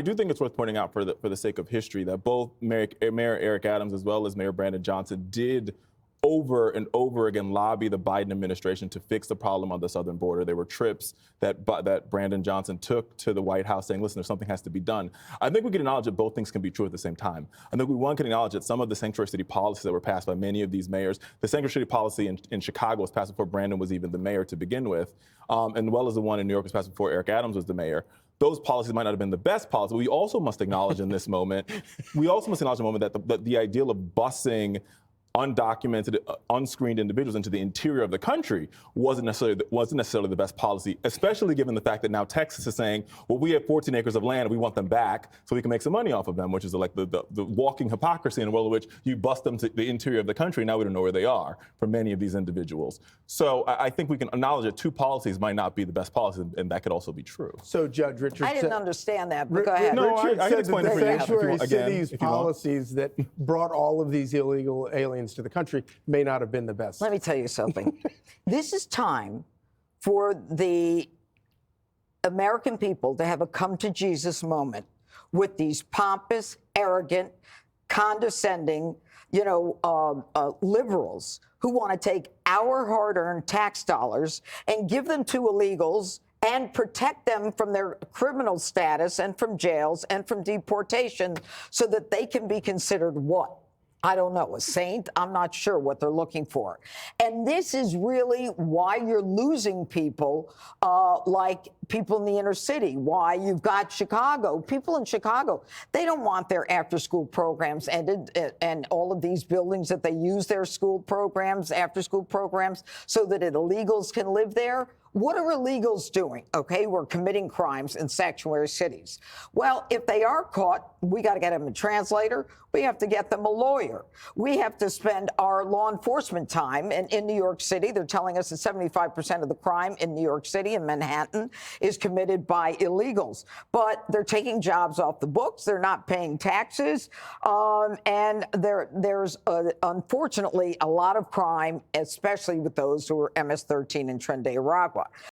I do think it's worth pointing out for the sake of history that both Mayor Eric Adams as well as Mayor Brandon Johnson did over and over again lobby the Biden administration to fix the problem on the southern border. There were trips that Brandon Johnson took to the White House saying, listen, if something has to be done. I think we can acknowledge that both things can be true at the same time. I think one can acknowledge that some of the sanctuary city policies that were passed by many of these mayors, the sanctuary city policy in Chicago was passed before Brandon was even the mayor to begin with, and as well as the one in New York was passed before Eric Adams was the mayor. Those policies might not have been the best policy, but we also must acknowledge in this moment, that the ideal of busing undocumented, unscreened individuals into the interior of the country wasn't necessarily the best policy, especially given the fact that now Texas is saying, well, we have 14 acres of land and we want them back so we can make some money off of them, which is like the walking hypocrisy in a world in which you bust them to the interior of the country. Now we don't know where they are for many of these individuals. So I think we can acknowledge that two policies might not be the best policy, and that could also be true. So Judge Richard, I didn't understand that, but go ahead. No, Richard I said can explain that it the for you sanctuary again, cities if you want. policies that brought all of these illegal aliens to the country may not have been the best. Let me tell you something. This is time for the American people to have a come to Jesus moment with these pompous, arrogant, condescending, liberals who want to take our hard-earned tax dollars and give them to illegals and protect them from their criminal status and from jails and from deportation so that they can be considered what? I don't know, a saint? I'm not sure what they're looking for. And this is really why you're losing people like people in the inner city, why you've got Chicago. People in Chicago, they don't want their after-school programs ended and all of these buildings that they use their school programs, after-school programs, so that illegals can live there. What are illegals doing? Okay, we're committing crimes in sanctuary cities. Well, if they are caught, we got to get them a translator. We have to get them a lawyer. We have to spend our law enforcement time. And in New York City, they're telling us that 75% of the crime in New York City and Manhattan is committed by illegals. But they're taking jobs off the books. They're not paying taxes. And there's unfortunately a lot of crime, especially with those who are MS-13 and Tren de Aragua.